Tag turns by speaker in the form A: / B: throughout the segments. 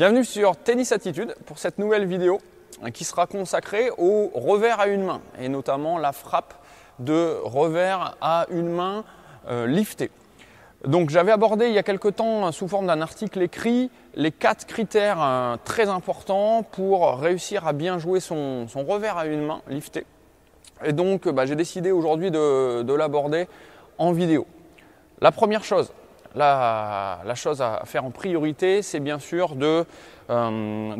A: Bienvenue sur Tennis Attitude pour cette nouvelle vidéo qui sera consacrée au revers à une main et notamment la frappe de revers à une main liftée. Donc j'avais abordé il y a quelque temps sous forme d'un article écrit les 4 critères très importants pour réussir à bien jouer son revers à une main liftée. Et donc j'ai décidé aujourd'hui de l'aborder en vidéo. La première chose, la chose à faire en priorité, c'est bien sûr de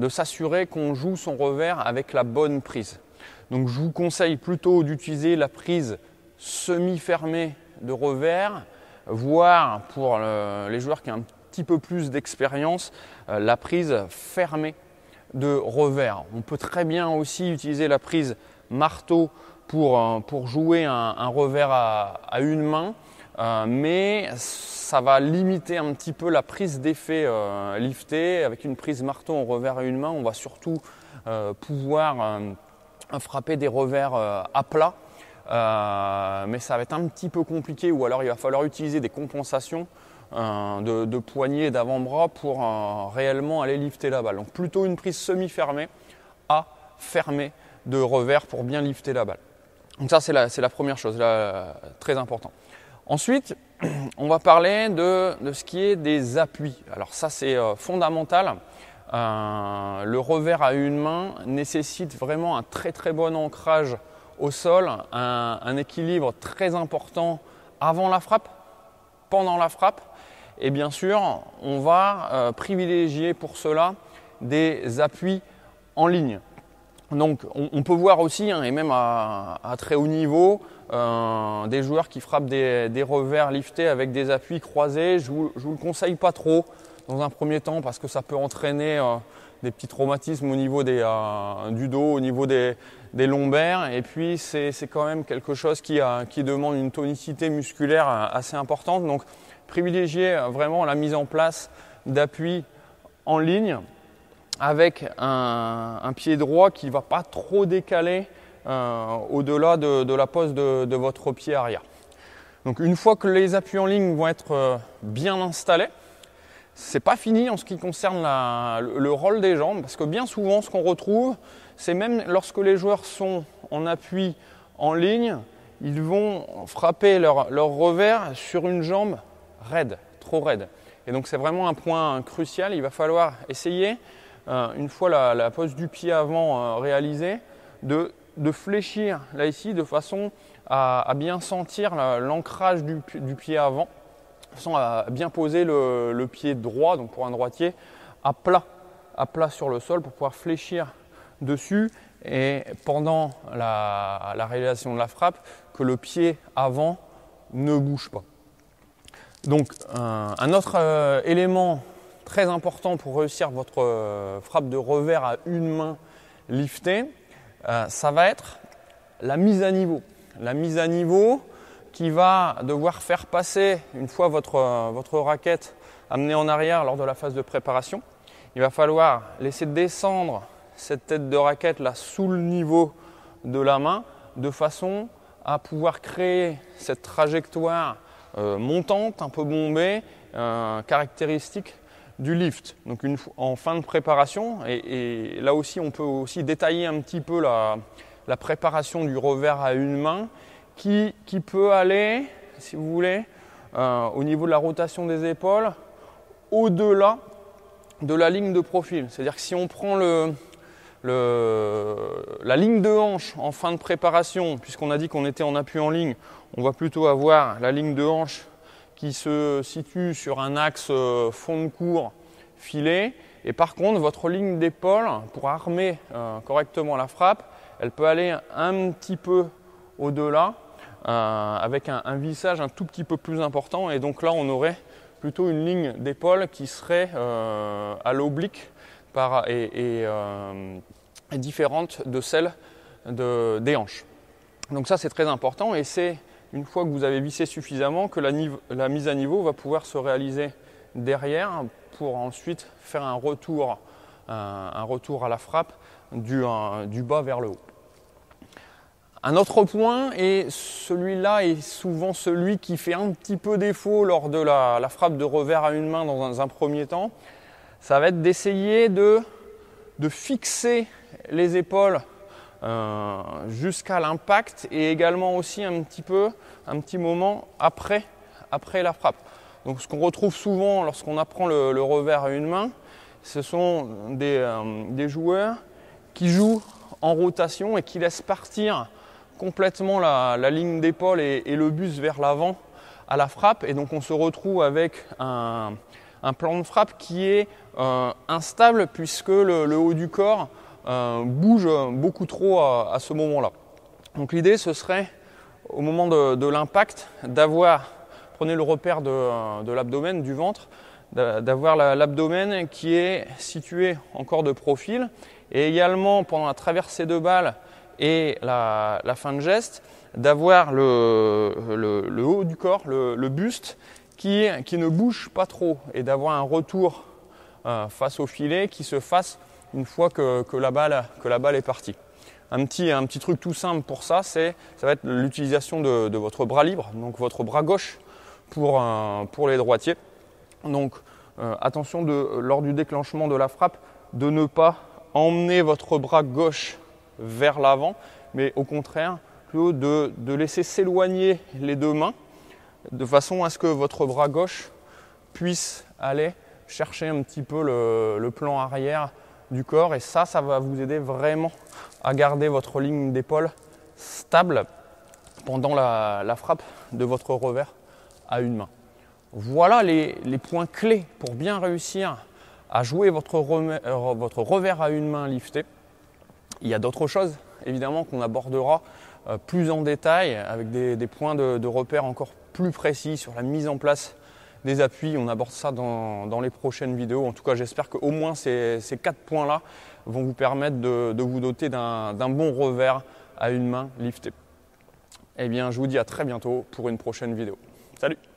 A: s'assurer qu'on joue son revers avec la bonne prise. Donc je vous conseille plutôt d'utiliser la prise semi-fermée de revers, voire pour les joueurs qui ont un petit peu plus d'expérience, la prise fermée de revers. On peut très bien aussi utiliser la prise marteau pour jouer un revers à une main, mais ça va limiter un petit peu la prise d'effet liftée. Avec une prise marteau en revers à une main, on va surtout pouvoir frapper des revers à plat, mais ça va être un petit peu compliqué, ou alors il va falloir utiliser des compensations de poignet et d'avant-bras pour réellement aller lifter la balle. Donc plutôt une prise semi-fermée à fermée de revers pour bien lifter la balle. Donc ça c'est la première chose, très important. Ensuite, on va parler de ce qui est des appuis. Alors ça c'est fondamental. Le revers à une main nécessite vraiment un très très bon ancrage au sol, un équilibre très important avant la frappe, pendant la frappe. Et bien sûr, on va privilégier pour cela des appuis en ligne. Donc on peut voir aussi, et même à très haut niveau, des joueurs qui frappent des revers liftés avec des appuis croisés. Je vous le conseille pas trop dans un premier temps parce que ça peut entraîner des petits traumatismes au niveau du dos, au niveau des lombaires. Et puis c'est quand même quelque chose qui demande une tonicité musculaire assez importante. Donc privilégier vraiment la mise en place d'appuis en ligne avec un pied droit qui ne va pas trop décaler au-delà de la pose de votre pied arrière. Donc une fois que les appuis en ligne vont être bien installés, c'est pas fini en ce qui concerne le rôle des jambes, parce que bien souvent ce qu'on retrouve, c'est même lorsque les joueurs sont en appui en ligne, ils vont frapper leur revers sur une jambe raide, trop raide. Et donc c'est vraiment un point crucial. Il va falloir essayer, une fois la pose du pied avant réalisée, de fléchir là ici de façon à bien sentir l'ancrage du pied avant, de façon à bien poser le pied droit, donc pour un droitier, à plat sur le sol pour pouvoir fléchir dessus, et pendant la réalisation de la frappe, que le pied avant ne bouge pas. Donc un autre élément très important pour réussir votre frappe de revers à une main liftée, ça va être la mise à niveau. La mise à niveau qui va devoir faire passer, une fois votre raquette amenée en arrière lors de la phase de préparation, il va falloir laisser descendre cette tête de raquette là sous le niveau de la main, de façon à pouvoir créer cette trajectoire montante, un peu bombée, caractéristique du lift. Donc en fin de préparation, et là aussi on peut aussi détailler un petit peu la préparation du revers à une main qui peut aller, si vous voulez, au niveau de la rotation des épaules, au-delà de la ligne de profil. C'est-à-dire que si on prend la ligne de hanche en fin de préparation, puisqu'on a dit qu'on était en appui en ligne, on va plutôt avoir la ligne de hanche qui se situe sur un axe fond de cours filet. Et par contre, votre ligne d'épaule, pour armer correctement la frappe, elle peut aller un petit peu au-delà, avec un vissage un tout petit peu plus important. Et donc là, on aurait plutôt une ligne d'épaule qui serait à l'oblique et différente de celle des hanches. Donc ça, c'est très important, et c'est une fois que vous avez vissé suffisamment que la mise à niveau va pouvoir se réaliser derrière pour ensuite faire un retour à la frappe du bas vers le haut. Un autre point, et celui-là est souvent celui qui fait un petit peu défaut lors de la frappe de revers à une main dans un premier temps, ça va être d'essayer de fixer les épaules jusqu'à l'impact et également aussi un petit moment après la frappe. Donc ce qu'on retrouve souvent lorsqu'on apprend le revers à une main, ce sont des joueurs qui jouent en rotation et qui laissent partir complètement la ligne d'épaule et le buste vers l'avant à la frappe. Et donc on se retrouve avec un plan de frappe qui est instable puisque le haut du corps bouge beaucoup trop à ce moment-là. Donc l'idée ce serait au moment de l'impact prenez le repère de l'abdomen, du ventre, d'avoir l'abdomen qui est situé encore de profil et également pendant la traversée de balle et la fin de geste, d'avoir le haut du corps, le buste qui ne bouge pas trop et d'avoir un retour face au filet qui se fasse une fois que la balle est partie. Un petit truc tout simple pour ça, ça va être l'utilisation de votre bras libre, donc votre bras gauche pour les droitiers. Donc attention lors du déclenchement de la frappe de ne pas emmener votre bras gauche vers l'avant, mais au contraire plutôt de laisser s'éloigner les deux mains de façon à ce que votre bras gauche puisse aller chercher un petit peu le plan arrière du corps et ça va vous aider vraiment à garder votre ligne d'épaule stable pendant la frappe de votre revers à une main. Voilà les points clés pour bien réussir à jouer votre revers à une main lifté. Il y a d'autres choses évidemment qu'on abordera plus en détail avec des points de repère encore plus précis sur la mise en place des appuis. On aborde ça dans les prochaines vidéos. En tout cas, j'espère qu'au moins ces 4 points-là vont vous permettre de vous doter d'un bon revers à une main liftée. Eh bien, je vous dis à très bientôt pour une prochaine vidéo. Salut!